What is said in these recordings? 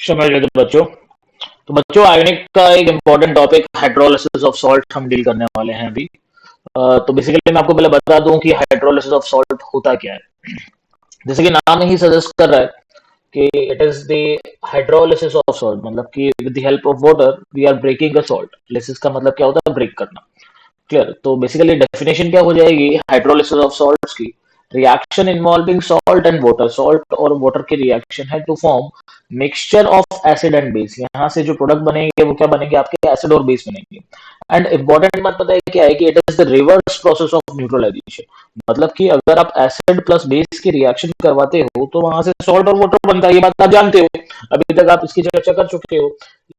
समझ गए तो बच्चों। तो बच्चों आयोनिक का एक important topic hydrolysis of salt हम डील करने वाले हैं अभी। तो बेसिकली मैं आपको पहले बता दूं कि हाइड्रोलिसिस ऑफ सॉल्ट होता क्या है। जैसे कि नाम ही सजेस्ट कर रहा है कि it is the hydrolysis of salt, मतलब कि with the help of water we are breaking a salt. Lysis का मतलब क्या होता है? ब्रेक करना। क्लियर। तो बेसिकली डेफिनेशन क्या हो जाएगी हाइड्रोलिसिस ऑफ सॉल्ट्स की? Reaction involving salt and water, salt और वाटर की रिएक्शन है to form mixture of acid and base. यहाँ से जो प्रोडक्ट बनेंगे वो क्या बनेंगे? आपके एसिड और बेस बनेंगे। एंड इंपॉर्टेंट बात पता है क्या है कि it is the reverse process of neutralization. मतलब कि अगर आप एसिड प्लस बेस की रिएक्शन करवाते हो तो वहां से सॉल्ट और वाटर बनता है, ये बात आप जानते हो, अभी तक आप इसकी चर्चा कर चुके हो।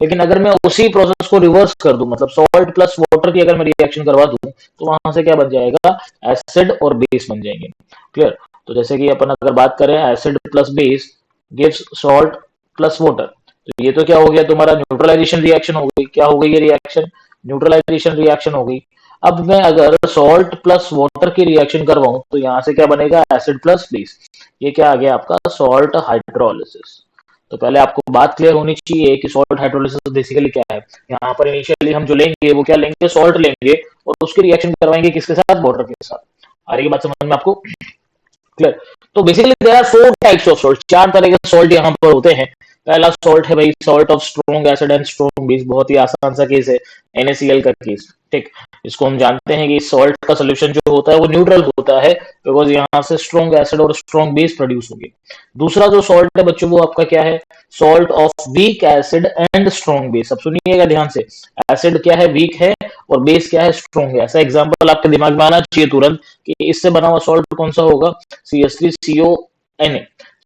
लेकिन अगर मैं उसी प्रोसेस को रिवर्स कर दूं, मतलब सॉल्ट प्लस वाटर की अगर मैं रिएक्शन करवा दूं, तो वहां से क्या बन जाएगा? एसिड और बेस बन जाएंगे। क्लियर। तो जैसे कि अपन अगर बात करें acid plus base gives salt plus water, तो ये तो क्या हो गया? तुम्हारा न्यूट्रलाइजेशन रिएक्शन हो गई। क्या हो गई ये रिएक्शन? न्यूट्रलाइजेशन रिएक्शन हो गई। अब मैं अगर सॉल्ट प्लस वाटर की रिएक्शन करवाऊं तो यहां से क्या बनेगा? Acid plus base. ये क्या आ गया आपका? Salt hydrolysis. तो पहले आपको बात क्लियर होनी चाहिए कि सॉल्ट हाइड्रोलिसिस बेसिकली क्या है। यहाँ पर इनिशियली हम जो लेंगे वो क्या लेंगे? सॉल्ट लेंगे और उसकी रिएक्शन करवाएंगे किसके साथ? वाटर के साथ। आ रही है बात समझ में आपको? क्लियर। तो basically there are four types of salt, चार तरह के सॉल्ट यहाँ पर होते हैं। पहला सॉल्ट है भाई salt of strong acid and strong base, बहुत ही आसान सा केस है, NaCl का केस। ठीक। इसको हम जानते हैं कि सॉल्ट का सोल्यूशन जो होता है वो न्यूट्रल होता है, बिकॉज यहाँ से स्ट्रॉन्ग एसिड और स्ट्रॉन्ग बेस प्रोड्यूस होगी। दूसरा जो सॉल्ट है बच्चों वो आपका क्या है? Salt of weak acid and strong base. अब सुनिएगा ध्यान से, एसिड क्या है? वीक है, और बेस क्या है? स्ट्रॉन्ग है। ऐसा एग्जाम्पल आपके दिमाग में आना चाहिए तुरंत कि इससे बना हुआ सॉल्ट कौन सा होगा? CH3CO Na।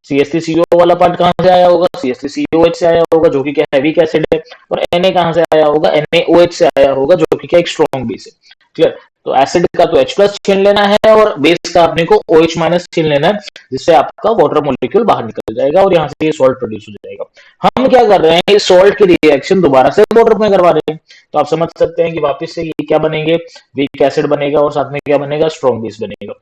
CH3CO वाला पार्ट कहां से आया होगा? CH3COH से आया होगा, जो कि क्या है? वीक एसिड है। और Na कहां से आया होगा? NaOH से आया होगा, जो कि क्या? एक स्ट्रॉन्ग बेस है। क्लियर। तो एसिड का तो H प्लस छीन लेना है और बेस का अपने को OH माइनस छीन लेना है, जिससे आपका वाटर मोलिक्यूल बाहर निकल जाएगा और यहाँ से ये सॉल्ट प्रोड्यूस हो जाएगा। हम क्या कर रहे हैं? इस सॉल्ट की रिएक्शन दोबारा से वाटर में करवा रहे हैं। तो आप समझ सकते हैं कि वापस से ये क्या बनेंगे? वीक एसिड बनेगा और साथ में क्या बनेगा? स्ट्रॉन्ग बेस बनेगा।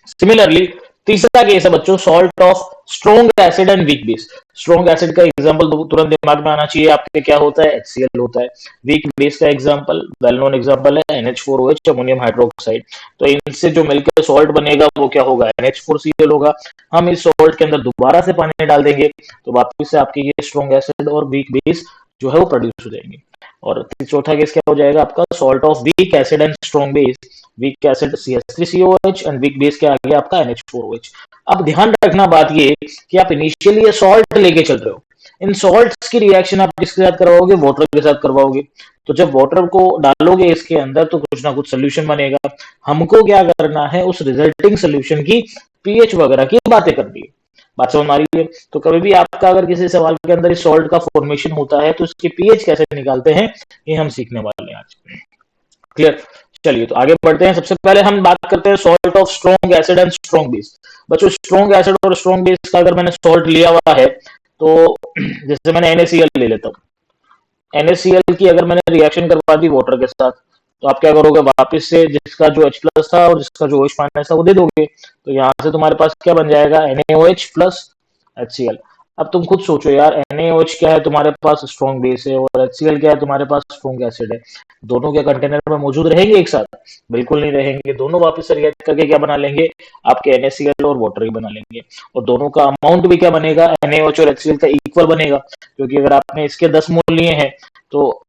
सिमिलरली तीसरा केस है बच्चों salt of strong acid and weak base. Strong acid का एग्जांपल तुरंत दिमाग में आना चाहिए आपके, क्या होता है? HCl होता है। वीक बेस का एग्जांपल, वेल नोन एग्जांपल है NH4OH, अमोनियम हाइड्रोक्साइड। तो इनसे जो मिलकर सॉल्ट बनेगा वो क्या होगा? NH4Cl होगा। हम इस सॉल्ट के अंदर दोबारा से पानी डाल देंगे तो वापिस से आपके ये स्ट्रॉन्ग एसिड और वीक बेस जो है वो प्रोड्यूस हो जाएंगे। और चौथा केस क्या हो जाएगा आपका? Salt of weak acid and strong base. Weak acid CH3COH and weak base क्या आ गया आपका? NH4OH। अब ध्यान रखना बात ये कि आप इनिशियली ये सॉल्ट लेके चल रहे हो, इन सॉल्ट्स की रिएक्शन आप किसके साथ करवाओगे? वाटर के साथ करवाओगे। तो जब वाटर को डालोगे इसके अंदर तो कुछ ना कुछ सोल्यूशन बनेगा। हमको क्या करना है? उस रिजल्टिंग सोल्यूशन की पीएच वगैरह की बातें करनी है। बात समझ में आ रही है? तो कभी भी आपका अगर किसी सवाल के अंदर इस सॉल्ट का फॉर्मेशन होता है तो उसकी पीएच कैसे निकालते हैं ये हम सीखने वाले हैं आज। क्लियर। चलिए तो आगे बढ़ते हैं। सबसे पहले हम बात करते हैं salt of strong acid and strong base. बच्चों स्ट्रॉन्ग एसिड और स्ट्रॉन्ग बेस का अगर मैंने सॉल्ट लिया हुआ है तो जैसे मैंने NaCl ले लेता हूँ। NaCl की अगर मैंने रिएक्शन करवा दी वाटर के साथ तो आप क्या करोगे? वापस से जिसका जो H प्लस था और जिसका जो OH माइनस था वो दे दोगे। तो यहाँ से तुम्हारे पास क्या बन जाएगा? NaOH plus HCl। अब तुम खुद सोचो यार, NaOH क्या है तुम्हारे पास? स्ट्रॉन्ग बेस है। और HCl क्या है तुम्हारे पास? स्ट्रॉन्ग एसिड है। दोनों क्या कंटेनर में मौजूद रहेंगे एक साथ? बिल्कुल नहीं रहेंगे। दोनों वापस से रिएक्ट करके क्या बना लेंगे? आपके NaCl और वाटर ही बना लेंगे। और दोनों का अमाउंट भी क्या बनेगा? NaOH और HCl का इक्वल बनेगा, क्योंकि अगर आपने इसके 10 मोल लिए हैं तो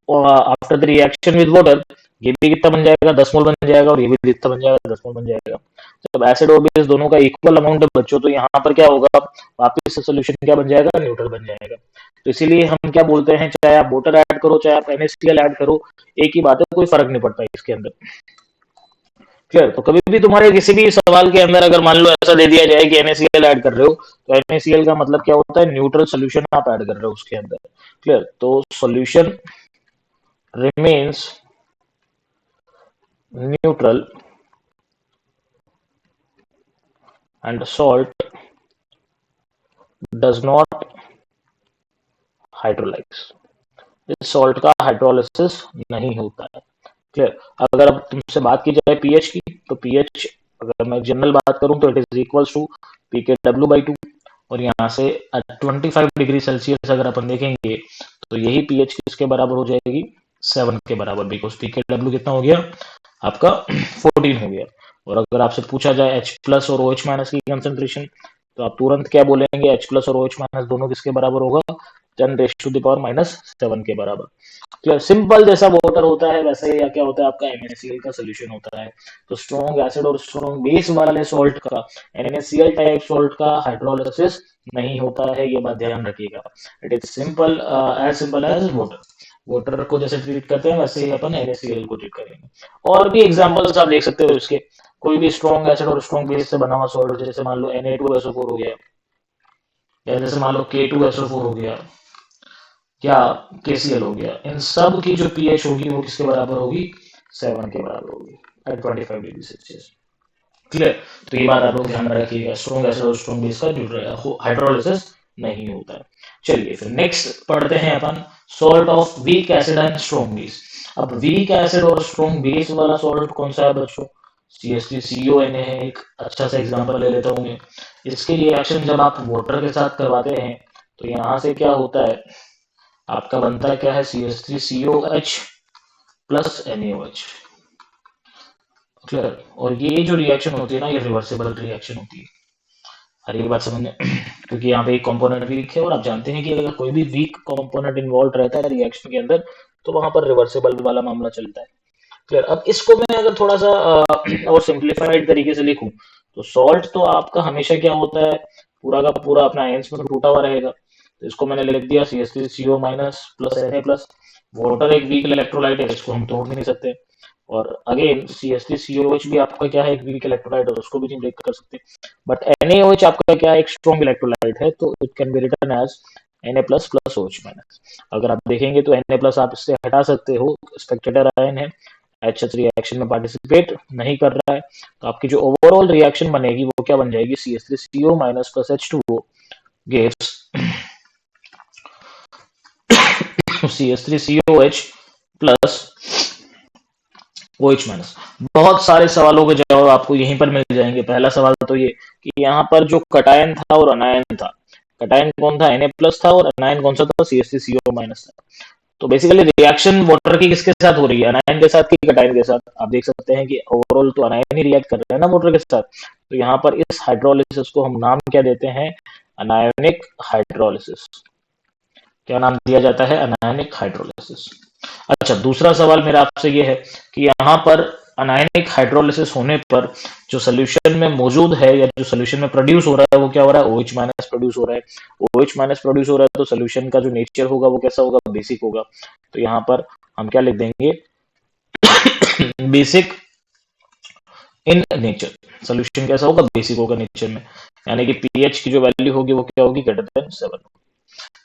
after the reaction with water ये भी कितना बन जाएगा? 10 मोल बन जाएगा, और ये भी कितना बन जाएगा? 10 मोल बन जाएगा। जब एसिड और बेस दोनों का इक्वल अमाउंट है बच्चों तो यहाँ पर क्या होगा? वापस से सोल्यूशन क्या बन जाएगा? न्यूट्रल बन जाएगा। तो इसीलिए हम क्या बोलते हैं, चाहे आप वाटर ऐड करो चाहे आप NaCl ऐड करो, एक ही बात है, कोई फर्क नहीं पड़ता इसके अंदर। क्लियर। तो कभी भी तुम्हारे किसी भी सवाल के अंदर अगर मान लो ऐसा दे दिया जाए कि NaCl ऐड कर रहे हो, तो NaCl का मतलब क्या होता है? न्यूट्रल सोल्यूशन आप ऐड कर रहे हो उसके अंदर। क्लियर। तो solution remains neutral and salt does not hydrolyze। इस सॉल्ट का हाइड्रोलिसिस नहीं होता है। क्लियर। अगर अब तुमसे बात की जाए पीएच की, तो पीएच अगर मैं जनरल बात करूं तो it is equals to PKW/2। और यहाँ से 25 डिग्री सेल्सियस अगर अपन देखेंगे तो यही पीएच किसके बराबर हो जाएगी, 7 के बराबर, बिकॉज पी के डब्ल्यू कितना हो गया आपका 14 हो गया। और अगर आपसे पूछा जाए एच प्लस और ओ एच माइनस की कंसेंट्रेशन, तो आप तुरंत क्या बोलेंगे, एच प्लस और ओ एच माइनस दोनों किसके बराबर होगा, 10⁻⁻⁻7 के बराबर। क्लियर, सिंपल, जैसा वाटर होता है वैसे ही क्या होता है आपका NaCl का सोल्यूशन होता है। तो स्ट्रॉन्ग एसिड और स्ट्रॉन्ग बेस वाले सॉल्ट का, NaCl टाइप सॉल्ट का हाइड्रोलिसिस नहीं होता है, ये बात ध्यान रखिएगा। It is simple as water. Water को जैसे ट्रीट करते हैं वैसे ही अपन NaCl को ट्रीट करेंगे। और भी एग्जांपल्स आप देख सकते हो इसके, कोई भी स्ट्रॉन्ग एसिड और स्ट्रॉन्ग बेस से बना हुआ सॉल्ट, जैसे मान लो Na2SO4 हो गया, या जैसे मान लो K2SO4 हो गया, या KCl हो गया, इन सब की जो पीएच होगी वो किसके बराबर होगी, 7 के बराबर होगी एट 25 डिग्री सेल्सियस। क्लियर, तो ये बात आप लोग ध्यान में रखिएगा, स्ट्रॉन्ग एसिड और स्ट्रॉन्ग बेस का हाइड्रोलिसिस नहीं होता है। चलिए फिर नेक्स्ट पढ़ते हैं अपन, salt of weak acid and strong base. अब वीक एसिड और स्ट्रॉन्ग बेस वाला सॉल्ट कौन सा है बच्चों, CH3CONA है, एक अच्छा सा एग्जांपल ले लेता हूँ मैं। इसके रिएक्शन जब आप वाटर के साथ करवाते हैं तो यहाँ से क्या होता है, आपका बनता क्या है, CH3COH प्लस NaOH। क्लियर, और ये जो रिएक्शन होती है ना, ये रिवर्सिबल रिएक्शन होती है। हर एक बात समझ में क्योंकि यहाँ पे एक कंपोनेंट वीक है, और आप जानते हैं कि अगर कोई भी वीक कंपोनेंट इन्वॉल्व रहता है रिएक्शन के अंदर तो वहां पर रिवर्सिबल वाला मामला चलता है। क्लियर, अब इसको मैं अगर थोड़ा सा और सिंप्लीफाइड तरीके से लिखूं, तो सॉल्ट तो आपका हमेशा क्या होता है, पूरा का पूरा अपना आयंस में टूटा हुआ रहेगा। तो इसको मैंने लिख दिया CH3CO minus plus Na plus. Water एक वीक इलेक्ट्रोलाइट है, इसको हम तोड़ भी नहीं सकते। और अगेन CH3COH भी आपका क्या है, एक वीक इलेक्ट्रोलाइट है, उसको भी नहीं ब्रेक कर सकते। बट NaOH आपका क्या है, एक स्ट्रॉन्ग इलेक्ट्रोलाइट है, तो it can be written as Na plus plus OH minus. अगर आप देखेंगे तो Na प्लस आप इससे हटा सकते हो, स्पेक्टेटर आयन है, HH रिएक्शन में पार्टिसिपेट नहीं कर रहा है, तो आपकी जो ओवरऑल रिएक्शन बनेगी वो क्या बन जाएगी, CH3CO minus plus H2O gives CH3COH plus OH minus. बहुत सारे सवालों के जवाब आपको यहीं पर मिल जाएंगे। पहला सवाल तो ये कि यहाँ पर जो कटायन था और अनायन था, कटायन कौन था, Na प्लस था, और अनायन कौन सा था, CH3CO माइनस था। तो बेसिकली रिएक्शन वाटर की किसके साथ हो रही है, अनायन के साथ कि कटायन के साथ। आप देख सकते हैं कि ओवरऑल तो अनायन ही रिएक्ट कर रहे हैं ना वाटर के साथ। तो यहाँ पर इस हाइड्रोलिसिस को हम नाम क्या देते हैं, अनायोनिक हाइड्रोलिसिस। क्या नाम दिया जाता है, अनायोनिक हाइड्रोलिसिस। अच्छा, दूसरा सवाल मेरा आपसे ये है कि यहाँ पर अनायनिक हाइड्रोलिसिस होने पर जो सोल्यूशन में मौजूद है या जो सोल्यूशन में प्रोड्यूस हो रहा है वो क्या हो रहा है, OH माइनस प्रोड्यूस हो रहा है। OH माइनस प्रोड्यूस हो रहा है तो सोल्यूशन का जो नेचर होगा वो कैसा होगा, बेसिक होगा। तो यहाँ पर हम क्या लिख देंगे, बेसिक इन नेचर। सोल्यूशन कैसा होगा, बेसिक होगा नेचर में, यानी कि पीएच की जो वैल्यू होगी वो क्या होगी, ग्रेटर देन 7।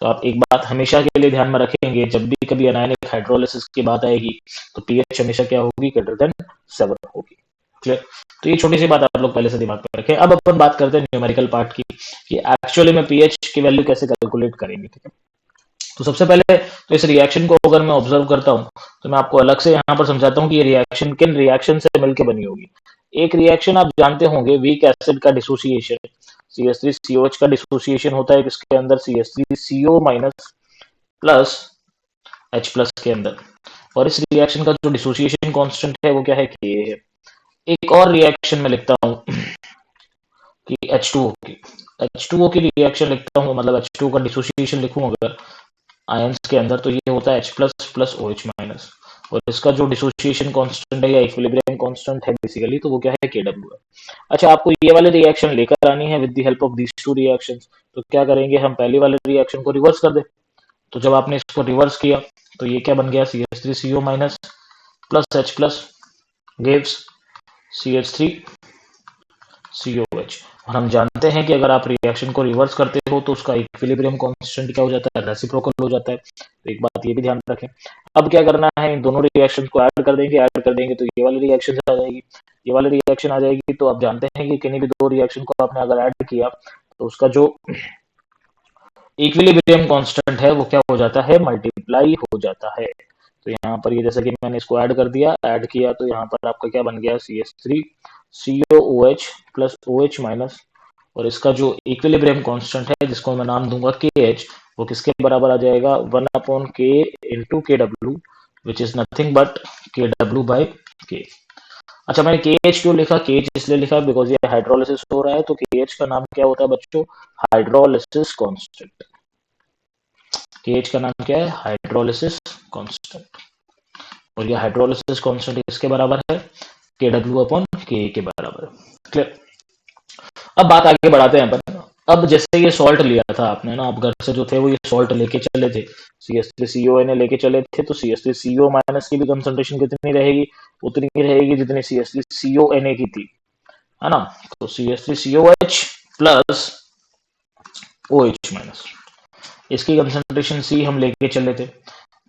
तो आप एक बात हमेशा के लिए ध्यान में रखेंगे, जब भी कभी अनायनिक हाइड्रोलिसिस की बात आएगी तो पीएच हमेशा क्या होगी, ग्रेटर देन 7 होगी। क्लियर, तो ये छोटी सी बात आप लोग पहले से दिमाग में रखें। अब अपन बात करते हैं न्यूमेरिकल पार्ट की, कि एक्चुअली में पीएच की वैल्यू कैसे कैलकुलेट करेंगे। ठीक है, तो सबसे पहले तो इस रिएक्शन को अगर मैं ऑब्जर्व करता हूँ तो मैं आपको अलग से यहाँ पर समझाता हूँ कि ये रिएक्शन किन रिएक्शन से मिलकर बनी होगी। एक रिएक्शन आप जानते होंगे, वीक एसिड का डिसोसिएशन, CH3COH का डिसोसिएशन होता है किसके अंदर, CH3CO minus plus H plus के अंदर। और इस रिएक्शन का जो डिसोसिएशन कांस्टेंट है वो क्या है, Ka है। एक और रिएक्शन में लिखता हूँ कि H2O की, H2O की रिएक्शन लिखता हूँ, मतलब H2O का डिसोसिएशन लिखूं अगर आयंस के अंदर, तो ये होता है H plus plus OH minus. और इसका जो डिसोसिएशन कांस्टेंट है या इक्विलिब्रियम कांस्टेंट है बेसिकली, तो वो क्या है, Kw है। अच्छा, आपको ये वाली रिएक्शन लेकर आनी है with the help of these two reactions. तो क्या करेंगे, हम पहली वाले रिएक्शन को रिवर्स कर दे। तो जब आपने इसको रिवर्स किया तो ये क्या बन गया, CH3CO minus plus H plus gives CH3COH। और हम जानते हैं कि अगर आप रिएक्शन को रिवर्स करते हो तो उसका इक्विलिब्रियम कांस्टेंट क्या हो जाता है, रेसिप्रोकल हो जाता है। तो एक बात ये भी ध्यान रखें। अब क्या करना है, इन दोनों रिएक्शन को ऐड कर देंगे तो ये वाली रिएक्शन आ जाएगी, ये वाली रिएक्शन आ जाएगी। तो आप जानते हैं कि किन्हीं भी दो रिएक्शन को आपने अगर ऐड किया तो उसका जो इक्विलिब्रियम कांस्टेंट है वो क्या हो जाता है, मल्टीप्लाई हो जाता है। तो यहाँ पर ये जैसे कि मैंने इसको ऐड कर दिया, ऐड किया, तो यहाँ पर आपका क्या बन गया, CH3COOH प्लस OH माइनस और इसका जो इक्विलिब्रियम कांस्टेंट है जिसको मैं नाम दूंगा के एच, वो किसके बराबर आ जाएगा 1/k इंटू के W, which is nothing but के डब्ल्यू बाई के। अच्छा, मैंने के एच क्यों लिखा? के एच इसलिए लिखा बिकॉज ये हाइड्रोलिसिस हो रहा है, तो के एच का नाम क्या होता है बच्चों? Hydrolysis constant. के एच का नाम क्या है? Hydrolysis constant. और ये हाइड्रोलिसिस कांस्टेंट किसके बराबर है? के डब्ल्यू अपॉन के के बराबर है। क्लियर? अब बात आगे बढ़ाते हैं अपन। अब जैसे ये सॉल्ट लिया था आपने ना, आप घर से जो थे वो ये सॉल्ट लेके चले थे, CH3CONA लेके चले थे, तो CH3CO माइनस की भी कंसंट्रेशन कितनी रहेगी? उतनी ही रहेगी जितनी CH3CONA की थी, है ना? तो CH3COH प्लस OH माइनस, इसकी कंसंट्रेशन C हम लेके चले थे।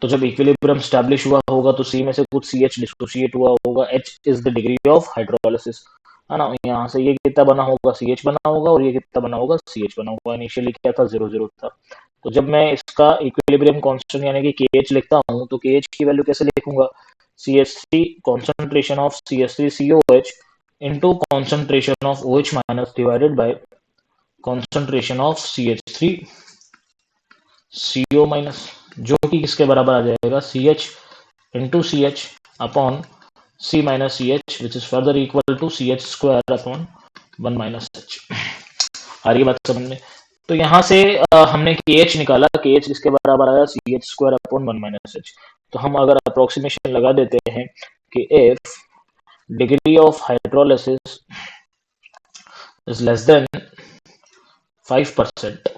तो जब इक्विलिब्रियम स्टैब्लिश हुआ होगा तो C में से कुछ CH डिसोसिएट हुआ होगा। H is the degree of hydrolysis, है ना? यहाँ से ये कितना बना होगा? CH बना होगा, और ये कितना बना होगा? CH बना होगा। इनिशियली क्या था? 0 0 था। तो जब मैं इसका इक्विलिब्रियम कांस्टेंट यानी कि KH लिखता हूँ, तो KH की वैल्यू कैसे लिखूंगा? CH3 concentration of CH3COH into concentration of OH minus divided by concentration of CH3CO minus, जो कि किसके बराबर आ जाएगा? CH into CH upon C minus CH, which is further equal to CH square upon 1 minus H। आ रही है बात समझ में? तो यहाँ से हमने KH निकाला, KH किसके बराबर आया? CH square upon 1 minus H। तो हम अगर अप्रोक्सीमेशन लगा देते हैं कि if degree of hydrolysis is less than 5%,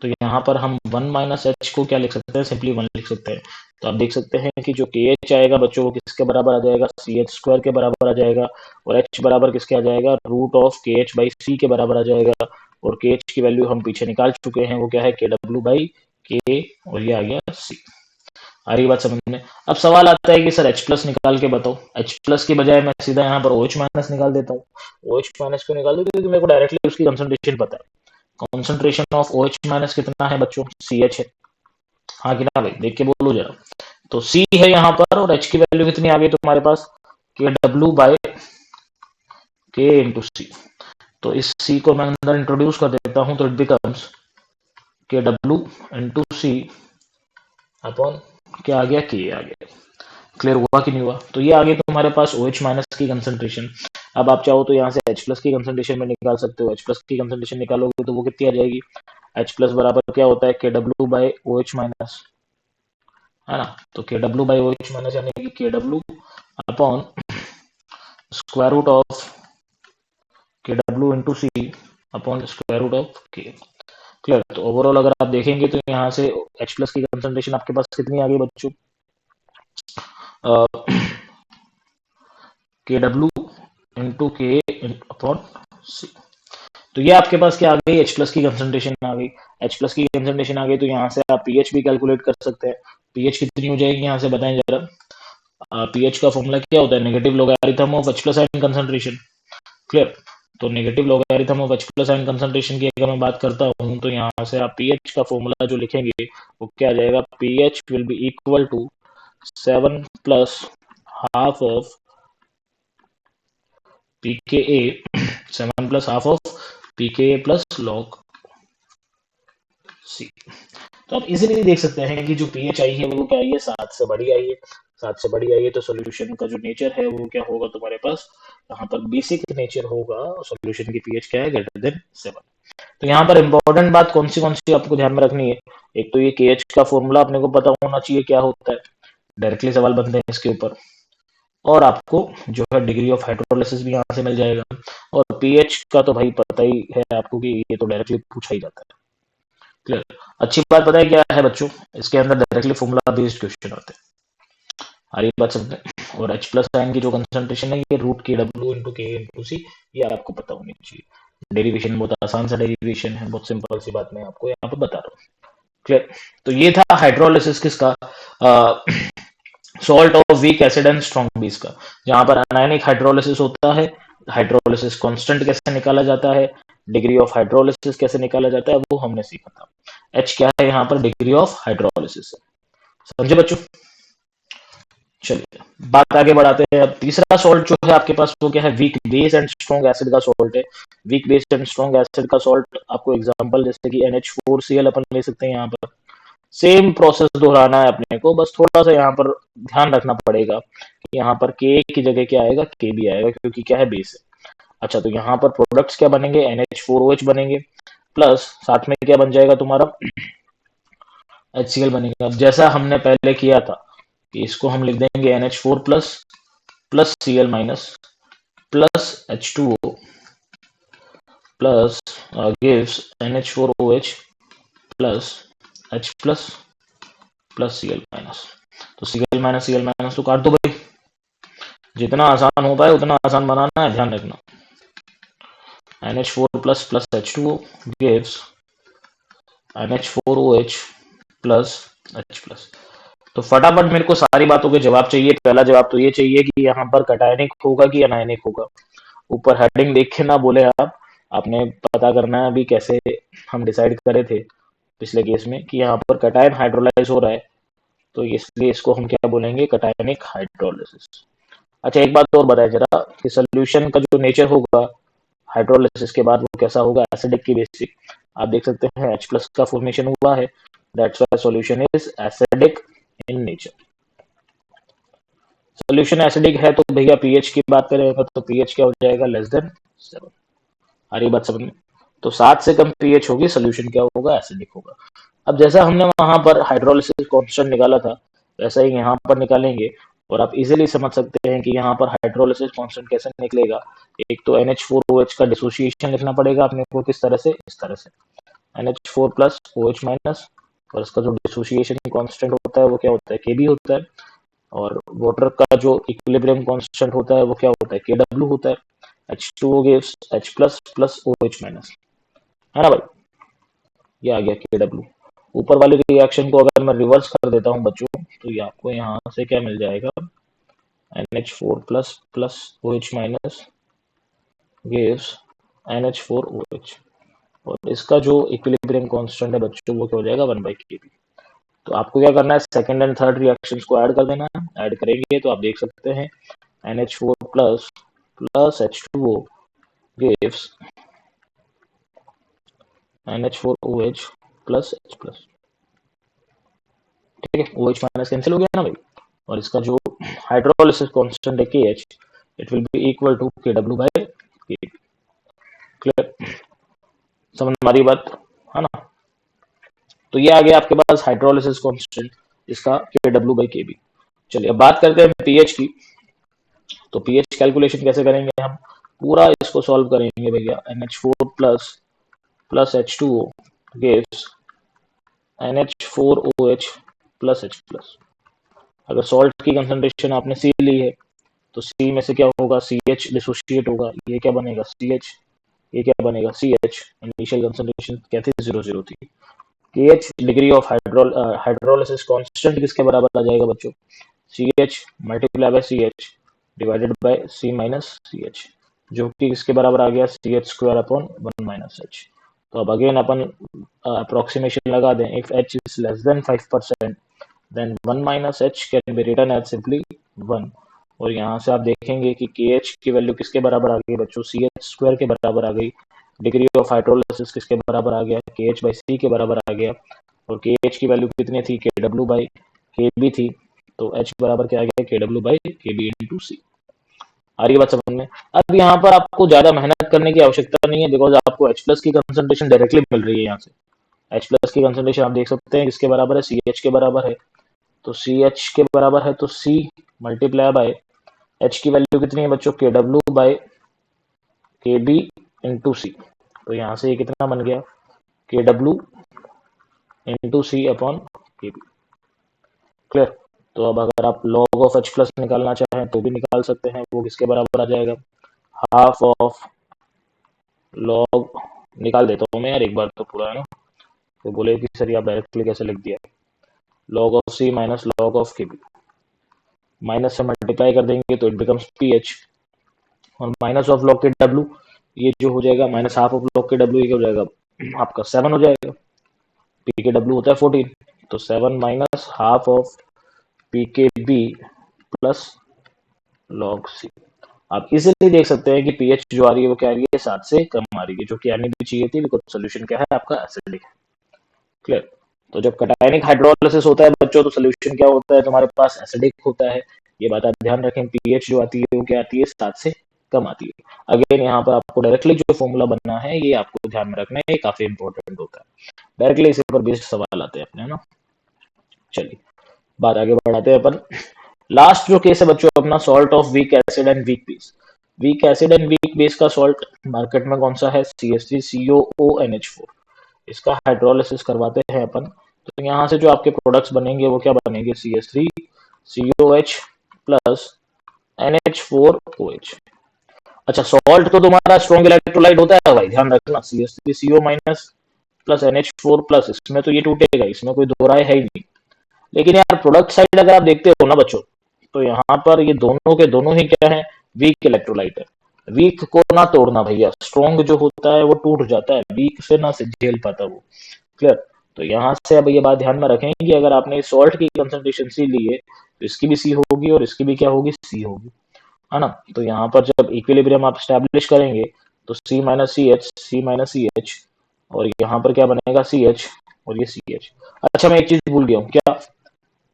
तो यहाँ पर हम 1 माइनस एच को क्या लिख सकते हैं? सिंपली 1 लिख सकते हैं। तो आप देख सकते हैं कि जो के एच आएगा बच्चों वो किसके बराबर आ जाएगा? सी एच स्क्वायर के बराबर आ जाएगा, और एच बराबर किसके आ जाएगा? रूट ऑफ के एच बाई सी के बराबर आ जाएगा। और के एच की वैल्यू हम पीछे निकाल चुके हैं, वो क्या है? के डब्ल्यू बाई के, और ये आ गया सी। आ रही बात समझ में? अब सवाल आता है कि सर एच प्लस निकाल के बताओ। एच प्लस की बजाय मैं सीधा यहाँ पर OH माइनस निकाल देता हूँ। OH माइनस क्यों निकाल दूँ? क्योंकि मेरे को डायरेक्टली उसकी कंसंट्रेशन पता है। कॉन्सेंट्रेशन ऑफ OH माइनस कितना है बच्चों? CH है। हाँ कि ना भाई? देख के बोलो जरा। तो C है यहाँ पर, और H की वैल्यू कितनी आ गई तुम्हारे पास? के डब्ल्यू बाय के इंटू सी। तो इस C को मैं अंदर इंट्रोड्यूस कर देता हूँ, तो इट बिकम्स के डब्ल्यू इंटू सी अपॉन क्या आ गया? के आ गया। क्लियर हुआ कि नहीं हुआ? तो ये आ गई तुम्हारे पास OH माइनस की कंसंट्रेशन। अब आप चाहो तो यहाँ से H प्लस की कंसंट्रेशन में निकाल सकते हो। H प्लस की कंसंट्रेशन निकालोगे तो वो कितनी आ जाएगी? H प्लस बराबर क्या होता है? के डब्ल्यू बाई OH माइनस, है ना? तो के डब्ल्यू बाई OH माइनस यानी कि K W upon square root of K W into C upon square root of K. Clear? तो ओवरऑल अगर आप देखेंगे तो यहाँ से H प्लस की कंसंट्रेशन आपके पास कितनी आ गई बच्चों? के डब्ल्यू इंटू के अपॉन सी। तो ये आपके पास क्या आ गई? H प्लस की कंसंट्रेशन आ गई। H प्लस की कंसंट्रेशन आ गई तो यहाँ से आप पीएच भी कैलकुलेट कर सकते हैं। पीएच कितनी हो जाएगी यहाँ से बताएं जरा? पीएच का फॉर्मूला क्या होता है? Negative logarithm of H plus ion concentration. Clear? तो negative logarithm of H plus ion concentration की अगर मैं बात करता हूँ तो यहाँ से आप पीएच का फॉर्मूला जो लिखेंगे वो क्या आ जाएगा? PH will be equal to 7 plus half of pKa 7 plus half of pKa plus log C। तो आप इजीली देख सकते हैं कि जो पीएच आई है वो क्या आई है? 7 से बड़ी आई है। 7 से बड़ी आई है तो सॉल्यूशन का जो नेचर है वो क्या होगा तुम्हारे पास? यहाँ पर बेसिक नेचर होगा सॉल्यूशन की पीएच क्या है? Greater than 7। तो यहाँ पर इंपॉर्टेंट बात कौन सी आपको ध्यान में रखनी है? एक तो ये केएच का फॉर्मूला अपने को पता होना चाहिए क्या होता है, डायरेक्टली सवाल बनते हैं इसके ऊपर। और आपको जो है डिग्री ऑफ हाइड्रोलिसिस भी यहाँ से मिल जाएगा। और पीएच का तो भाई पता ही है आपको कि ये तो डायरेक्टली पूछा ही जाता है। क्लियर? अच्छी बात पता है क्या है बच्चों? इसके अंदर डायरेक्टली फॉर्मूला बेस्ड क्वेश्चन आते हैं। आ रही बात समझ में? और H प्लस आयन की जो कंसंट्रेशन है ये रूट के डब्ल्यू इंटू के इंटू सी, ये आपको पता होनी चाहिए। डेरिवेशन बहुत आसान सा डेरिवेशन है, बहुत सिंपल सी बात मैं आपको यहाँ पे बता रहा हूँ। क्लियर? तो ये था हाइड्रोलिसिस किसका? Salt of weak acid and strong base का, जहां पर अनायनिक हाइड्रोलिसिस होता है। हाइड्रोलिसिस कांस्टेंट कैसे निकाला जाता है, डिग्री ऑफ हाइड्रोलिसिस कैसे निकाला जाता है, वो हमने सीखा था। एच क्या है यहाँ पर? Degree of hydrolysis. समझे बच्चों? चलिए बात आगे बढ़ाते हैं। अब तीसरा सॉल्ट जो है आपके पास वो क्या है, weak base and strong acid का सॉल्ट है। Weak base and strong acid का सॉल्ट आपको एग्जांपल जैसे कि NH4Cl अपन ले सकते हैं। यहाँ पर सेम प्रोसेस दोहराना है अपने को, बस थोड़ा सा यहाँ पर ध्यान रखना पड़ेगा कि यहाँ पर के की जगह क्या आएगा, के भी आएगा, क्योंकि क्या है, बेस है। अच्छा, तो यहाँ पर प्रोडक्ट्स क्या बनेंगे, NH4OH बनेंगे, प्लस साथ में क्या बन जाएगा तुम्हारा, HCl बनेगा। अब जैसा हमने पहले किया था कि इसको हम लिख देंगे NH4 plus plus Cl minus plus H2O plus gives NH4OH plus H plus plus Cl minus. तो Cl माइनस तो काट दो भाई, जितना आसान हो पाए उतना आसान बनाना है, ध्यान रखना। NH4 plus plus H2O gives NH4OH plus H plus. तो फटाफट मेरे को सारी बातों के जवाब चाहिए। पहला जवाब तो ये चाहिए कि यहाँ पर कटायनिक होगा कि अनायनिक होगा। ऊपर हेडिंग देख के ना बोले आप, आपने पता करना है अभी कैसे हम डिसाइड करे थे पिछले केस में कि यहाँ पर कटायन हाइड्रोलाइज हो रहा है, तो इसलिए इसको हम क्या बोलेंगे, कटायनिक हाइड्रोलिसिस। अच्छा, एक बात और बताए जरा कि सोल्यूशन का जो नेचर होगा हाइड्रोलिसिस के बाद वो कैसा होगा, एसिडिक की बेसिक। आप देख सकते हैं H प्लस का फॉर्मेशन हुआ है, that's why solution is acidic in nature. Solution acidic है तो भैया पीएच की बात करेंगे तो पीएच क्या हो जाएगा, लेस देन 7। आ रही बात समझ में? तो 7 से कम पीएच होगी, सोल्यूशन क्या होगा, एसिडिक होगा। अब जैसा हमने वहां पर हाइड्रोलिसिस कांस्टेंट निकाला था वैसा ही यहाँ पर निकालेंगे, और आप इजीली समझ सकते हैं कि यहाँ पर हाइड्रोलिसिस कांस्टेंट कैसे निकलेगा। एक तो NH4OH का डिसोसिएशन लिखना पड़ेगा अपने को, किस तरह से, इस तरह से NH4 प्लस OH माइनस, और इसका जो डिसोसिएशन कांस्टेंट होता है वो क्या होता है, Kb होता है। और वाटर का जो इक्विलिब्रियम कांस्टेंट होता है वो क्या होता है, Kw होता है। H2O gives H plus plus OH minus, है ना भाई, ये आ गया Kw। ऊपर वाले रिएक्शन को अगर मैं रिवर्स कर देता हूँ बच्चों, तो ये आपको यहाँ से क्या मिल जाएगा, NH4 plus plus OH minus gives NH4OH, और इसका जो इक्विलिब्रियम कांस्टेंट है बच्चों वो क्या हो जाएगा, 1/Kb। तो आपको क्या करना है, सेकंड एंड थर्ड रिएक्शंस को ऐड कर देना है। ऐड करेंगे तो आप देख सकते हैं NH4 plus plus H2O gives NH4OH plus H plus. ठीक है, OH माइनस कैंसिल हो गया ना भाई, और इसका जो हाइड्रोलिसिस कांस्टेंट है KH, it will be equal to Kw by Kb। Clear, समझ में आ रही बात, है ना? तो ये आ गया आपके पास हाइड्रोलिसिस कांस्टेंट, इसका Kw बाय Kb। चलिए अब बात करते हैं पीएच की। तो पीएच कैलकुलेशन कैसे करेंगे हम, पूरा इसको सॉल्व करेंगे भैया। NH4 plus plus H2O gives NH4OH plus H plus. अगर सॉल्ट की कंसंट्रेशन आपने सी ली है तो सी में से क्या होगा, CH डिसोशिएट होगा, ये क्या बनेगा, CH, ये क्या बनेगा, CH। इनिशियल कंसंट्रेशन क्या थी, 0 थी। KH degree of hydrolysis constant किसके बराबर आ जाएगा बच्चों, CH multiply by CH divided by C minus CH, जो कि किसके बराबर आ गया, CH square upon 1 minus H। तो अब अगेन अपन अप्रोक्सीमेशन लगा दें, if H is less than 5% then 1 minus H can be written as simply 1। और यहाँ से आप देखेंगे कि KH की वैल्यू किसके बराबर आ गई बच्चों, CH स्क्वायर के बराबर आ गई। डिग्री ऑफ हाइड्रोलिसिस किसके बराबर आ गया, KH बाई C के बराबर आ गया। और KH की वैल्यू कितनी थी, KW बाई KB थी। तो H बराबर क्या आ गया, KW by KB into C। आ रही बात समझ में? अब यहाँ पर आपको ज्यादा मेहनत करने की आवश्यकता नहीं है, बिकॉज आपको H प्लस की कंसंट्रेशन डायरेक्टली मिल रही है यहाँ से। H प्लस की कंसंट्रेशन आप देख सकते हैं किसके बराबर है, CH के बराबर है। तो CH के बराबर है तो C मल्टीप्लाई बाय H की वैल्यू कितनी है बच्चों, KW by KB into C। तो यहाँ से ये कितना बन गया, KW into C upon KB। Clear? तो अब अगर आप log ऑफ H प्लस निकालना चाहें तो भी निकाल सकते हैं, वो किसके बराबर आ जाएगा, हाफ ऑफ log, निकाल देता हूँ मैं यार एक बार तो पूरा, है ना, तो बोले कि सर आप डायरेक्टली कैसे लिख दिया, log of C minus log of KB, minus से मल्टीप्लाई कर देंगे तो इट बिकम्स PH, और माइनस ऑफ लॉग के डब्ल्यू, ये जो हो जाएगा माइनस हाफ ऑफ लॉग के डब्ल्यू, ये क्या हो जाएगा आपका 7 हो जाएगा। पी के डब्ल्यू होता है 14, तो 7 माइनस हाफ ऑफ पी के बी प्लस लॉग सी। आप इजीली देख सकते हैं कि पीएच जो आ रही है वो क्या आ रही है, 7 से कम आ रही है, जो कि आनी भी चाहिए थी, बिकॉज सोल्यूशन क्या है आपका, एसिडिक। क्लियर। तो जब कटायनिक हाइड्रोलिसिस होता है बच्चों, तो सोल्यूशन क्या होता है तुम्हारे पास, एसिडिक होता है। ये बात आप ध्यान रखें, पीएच जो आती है वो क्या आती है, 7 से कम आती है। अगेन यहाँ पर आपको डायरेक्टली जो फॉर्मूला बनना है ये आपको ध्यान में रखना है, ये काफी इंपॉर्टेंट होता है। डायरेक्टली इसी पर बेस्ड सवाल आते हैं अपने, है ना। चलिए बात आगे बढ़ाते हैं अपन। लास्ट जो केस है बच्चों अपना, salt of weak acid and weak base. Week acid and weak base का सॉल्ट मार्केट में कौन सा है, CH3COONH4। इसका हाइड्रोलिसिस करवाते हैं अपन, तो यहाँ से जो आपके प्रोडक्ट्स बनेंगे वो क्या बनेंगे, CH3COH प्लस NH4OH। अच्छा, सॉल्ट तो तुम्हारा स्ट्रॉन्ग इलेक्ट्रोलाइट होता है भाई, ध्यान रखना, CH3CO minus plus NH4 plus, इसमें तो ये टूटेगा, इसमें कोई दो राय है ही नहीं। लेकिन यार प्रोडक्ट साइड अगर आप देखते हो ना बच्चों, तो यहाँ पर ये दोनों के दोनों ही क्या है, वीक इलेक्ट्रोलाइट है। वीक को ना तोड़ना भैया, स्ट्रॉन्ग जो होता है वो टूट जाता है, वीक से ना से झेल पाता वो। क्लियर। तो यहाँ से अब ये बात ध्यान में रखें कि अगर आपने सॉल्ट की कंसंट्रेशन सी ली है, तो इसकी भी सी होगी और इसकी भी क्या होगी, सी होगी, है ना। तो यहाँ पर जब इक्विलिब्रियम आप स्टैब्लिश करेंगे, तो C-CH और यहाँ पर क्या बनेगा, CH और ये CH। अच्छा मैं एक चीज भूल गया हूँ क्या,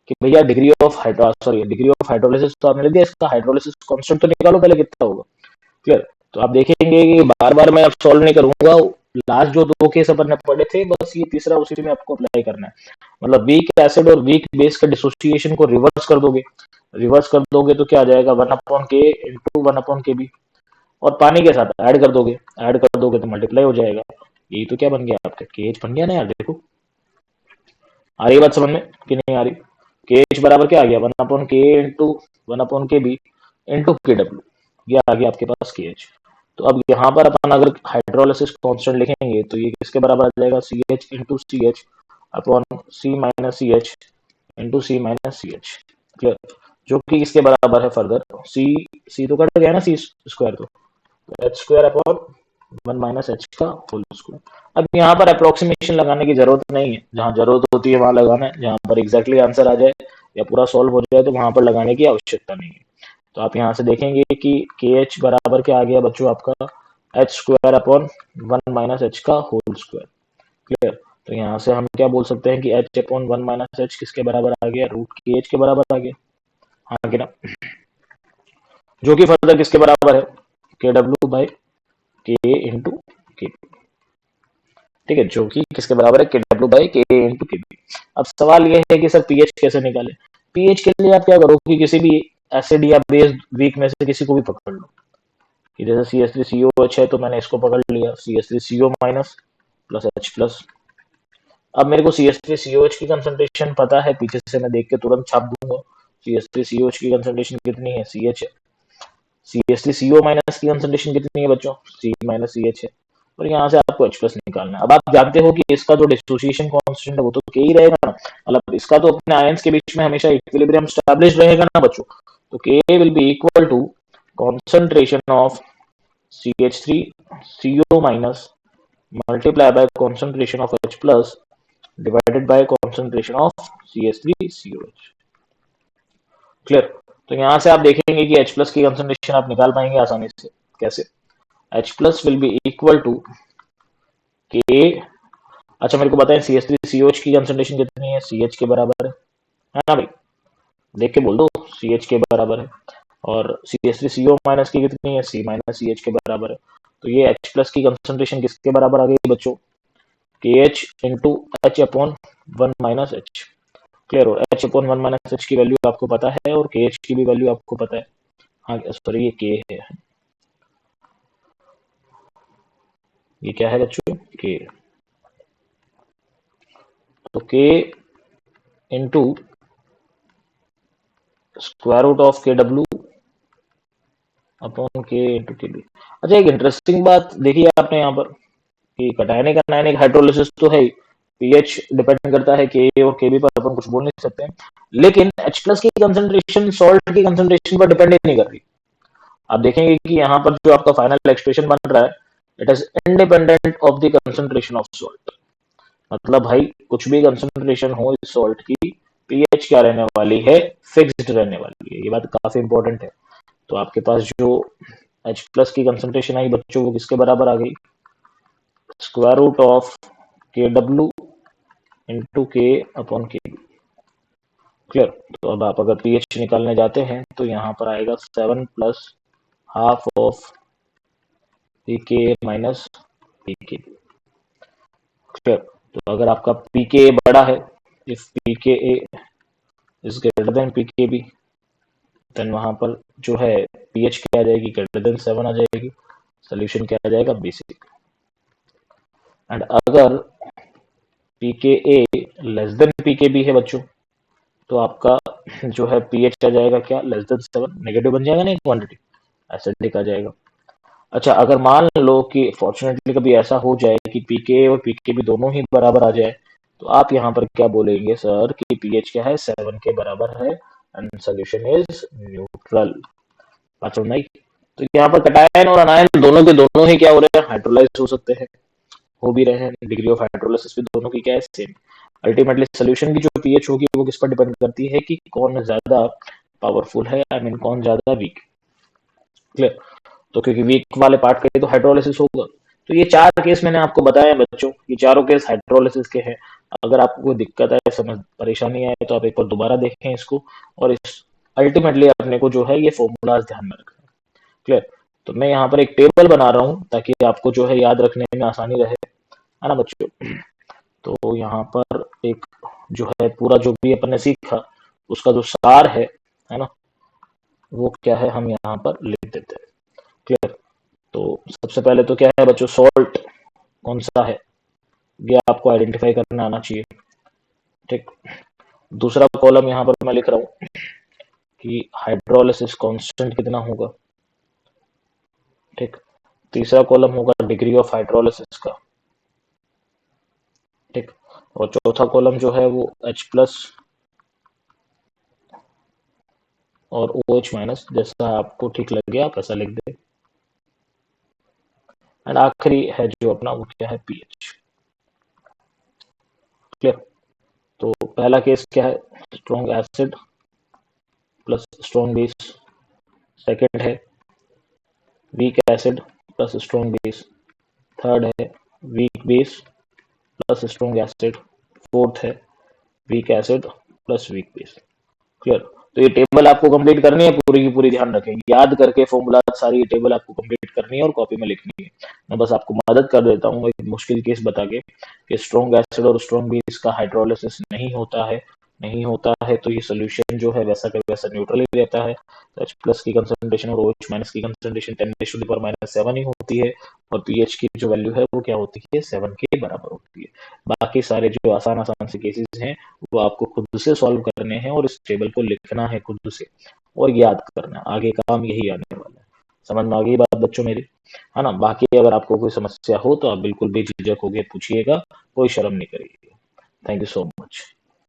कि भैया डिग्री ऑफ हाइड्रोलिसिस तो आपने लिख दिया, इसका हाइड्रोलिसिस कांस्टेंट तो निकालो पहले कितना होगा। क्लियर। तो आप देखेंगे कि बार बार मैं अब सॉल्व नहीं करूंगा, लास्ट जो दो केस अपन ने पढ़े थे बस ये तीसरा उसी में आपको अप्लाई करना है। मतलब वीक एसिड और वीक बेस का डिसोसिएशन को रिवर्स कर दोगे, रिवर्स कर दोगे तो क्या आ जाएगा, 1/K इंटू 1/KB, और पानी के साथ ऐड कर दोगे तो मल्टीप्लाई हो जाएगा। यही तो क्या बन गया आपका, केएच बन गया ना यार। देखो आ रही बात समझ में कि नहीं आ रही, केएच बराबर क्या आ गया, 1/K into 1/KB into KW, ये आ गया आपके पास केएच। तो अब यहाँ पर अपन अगर हाइड्रोलिसिस कांस्टेंट लिखेंगे तो ये किसके बराबर आ जाएगा, CH into CH upon C-CH into C-CH। Clear. जो कि इसके बराबर है फर्दर, सी तो कट गया ना, सी स्क्वायर, तो H² अपॉन 1 - H का होल स्क्वायर। अब यहाँ पर अप्रोक्सीमेशन लगाने की जरूरत नहीं है, जहाँ जरूरत होती है वहां लगाना है, जहाँ पर एग्जैक्टली आंसर आ जाए या पूरा सॉल्व हो जाए तो वहां पर लगाने की आवश्यकता नहीं है। तो आप यहाँ से देखेंगे कि KH बराबर क्या आ गया बच्चों आपका, H² अपॉन 1 - H का होल स्क्वायर। क्लियर। तो यहाँ से हम क्या बोल सकते हैं कि H अपॉन 1 - H किसके बराबर आ गया, रूट KH के बराबर आ गया, हाँ कि ना। जो कि फर्दर किसके बराबर है, KW/K इंटू के। ठीक है, जो कि किसके बराबर है, KW/K इंटू के। अब सवाल यह है कि सर पीएच कैसे निकाले। पीएच के लिए आप क्या करो कि किसी भी एसिड या बेस वीक में से किसी को भी पकड़ लो, कि जैसे CH3COH है तो मैंने इसको पकड़ लिया, CH3CO minus plus H plus. अब मेरे को CH3COH की कंसंट्रेशन पता है, पीछे से मैं देख के तुरंत छाप दूंगा। CH3COH की कंसंट्रेशन कितनी है, CH है। CH3CO माइनस की कंसंट्रेशन कितनी है बच्चों, C-CH है। और यहाँ से आपको H प्लस निकालना है। अब आप जानते हो कि इसका जो डिसोसिएशन कांस्टेंट है वो तो K ही रहेगा ना, मतलब इसका तो अपने आयंस के बीच में हमेशा इक्विलिब्रियम स्टैब्लिश रहेगा ना बच्चों। तो K will be equal to concentration of CH3CO minus multiply by concentration of H plus divided by concentration of CH3COH। Clear. तो यहाँ से आप देखेंगे कि H प्लस की कंसंट्रेशन आप निकाल पाएंगे आसानी से। कैसे, H plus will be equal to K। अच्छा मेरे को बताएं CH3COH की कंसंट्रेशन कितनी है, CH के बराबर है ना भाई, देख के बोल दो, CH के बराबर है। और CH3CO माइनस की कितनी है, C-CH के बराबर है। तो ये H प्लस की कंसंट्रेशन किसके बराबर आ गई बच्चों, KH into H upon 1 - H। Clear हो, H अपॉन 1 - H की वैल्यू आपको पता है और KH की भी वैल्यू आपको पता है। हाँ सॉरी ये K है, ये क्या है बच्चों, K। तो K into square root of KW upon K into KB। अच्छा एक इंटरेस्टिंग बात देखिए आपने यहाँ पर, कि कटायनिक अनायनिक हाइड्रोलिसिस तो है, पीएच डिपेंड करता है के और केबी पर, अपन कुछ बोल नहीं सकते हैं। लेकिन H प्लस की कंसंट्रेशन सॉल्ट की कंसंट्रेशन पर डिपेंड ही नहीं कर रही। आप देखेंगे कि यहाँ पर जो आपका फाइनल एक्सप्रेशन बन रहा है, it is independent of the concentration of salt. मतलब भाई कुछ भी कंसंट्रेशन हो इस सॉल्ट की, पीएच क्या रहने वाली है, फिक्स्ड रहने वाली है। ये बात काफी इंपॉर्टेंट है। तो आपके पास जो H प्लस की कंसंट्रेशन आई बच्चों, वो किसके बराबर आ गई, square root of K W into के अपॉन के। क्लियर। तो अब आप अगर पीएच निकालने जाते हैं तो यहाँ पर आएगा 7 प्लस हाफ ऑफ पी के माइनस पी के। क्लियर। तो अगर आपका पी के बड़ा है, इफ पी के इज ग्रेटर देन पी के बी, देन वहां पर जो है पीएच क्या आ जाएगी, ग्रेटर देन 7 आ जाएगी। सोल्यूशन क्या आ जाएगा, बेसिक। एंड अगर पी के ए लेस देन पी के बी है बच्चों, तो आपका जो है पीएच आ जाएगा क्या, लेस देन 7, नेगेटिव बन जाएगा ना क्वांटिटी, एसिडिक आ जाएगा। अच्छा, अगर मान लो कि फॉर्चुनेटली कभी ऐसा हो जाए कि पीके और पीके भी दोनों ही बराबर आ जाए, तो आप यहाँ पर क्या बोलेंगे सर कि पीएच क्या है, 7 के बराबर है एंड सोल्यूशन इज न्यूट्रल। बात समझ आई। तो यहाँ पर कटायन और अनायन दोनों के दोनों ही क्या हो रहे हैं, हाइड्रोलाइज हो सकते हैं, हो भी रहे हैं। डिग्री ऑफ हाइड्रोलाइसिस भी दोनों की क्या है, सेम। अल्टीमेटली सोल्यूशन की जो पीएच होगी वो किस पर डिपेंड करती है कि कौन ज्यादा पावरफुल है, आई मीन कौन ज्यादा वीक। क्लियर। तो क्योंकि वीक वाले पार्ट के लिए तो हाइड्रोलिसिस होगा। तो ये 4 केस मैंने आपको बताया बच्चों, ये चारों केस हाइड्रोलिसिस के हैं। अगर आपको कोई दिक्कत है, समझ परेशानी है, तो आप एक बार दोबारा देखें इसको, और इस अल्टीमेटली अपने को जो है ये फॉर्मूलाज ध्यान में रखना। क्लियर। तो मैं यहाँ पर एक टेबल बना रहा हूँ ताकि आपको जो है याद रखने में आसानी रहे, है ना बच्चों। तो यहाँ पर एक जो है पूरा जो भी अपन ने सीखा उसका जो सार है ना, वो क्या है हम यहाँ पर लिख देते हैं। क्लियर। तो सबसे पहले तो क्या है बच्चों, सॉल्ट कौन सा है ये आपको आइडेंटिफाई करना आना चाहिए। ठीक। दूसरा कॉलम यहाँ पर मैं लिख रहा हूँ कि हाइड्रोलिसिस कांस्टेंट कितना होगा। ठीक। तीसरा कॉलम होगा डिग्री ऑफ हाइड्रोलिसिस का। ठीक। और चौथा कॉलम जो है वो H प्लस और OH माइनस, जैसा आपको ठीक लगे आप ऐसा लिख दे। एंड आखिरी है जो अपना वो क्या है, पीएच। क्लियर। तो पहला केस क्या है, strong acid plus strong base. Second है weak acid plus strong base. Third है weak base plus strong acid. Fourth है weak acid plus weak base. Clear. तो ये टेबल आपको कंप्लीट करनी है पूरी की पूरी, ध्यान रखें, याद करके फॉर्मूला सारी ये टेबल आपको कंप्लीट करनी है और कॉपी में लिखनी है। मैं बस आपको मदद कर देता हूँ एक मुश्किल केस बता के कि स्ट्रॉन्ग एसिड और स्ट्रॉन्ग बेस का हाइड्रोलिसिस नहीं होता है, नहीं होता है तो ये सोल्यूशन जो है वैसा का वैसा न्यूट्रल ही रहता है। तो H प्लस की कंसंट्रेशन और OH माइनस की कंसंट्रेशन 10⁻⁻7 ही होती है, और पीएच की जो वैल्यू है वो क्या होती है, 7 के बराबर होती है। बाकी सारे जो आसान आसान से केसेस हैं वो आपको खुद से सॉल्व करने हैं और इस टेबल को लिखना है खुद से और याद करना है, आगे काम यही आने वाला है। समझ में आ गई बात बच्चों मेरी, है ना। बाकी अगर आपको कोई समस्या हो तो आप बिल्कुल बेझिझक होके पूछिएगा, कोई शर्म नहीं करिएगा। Thank you so much.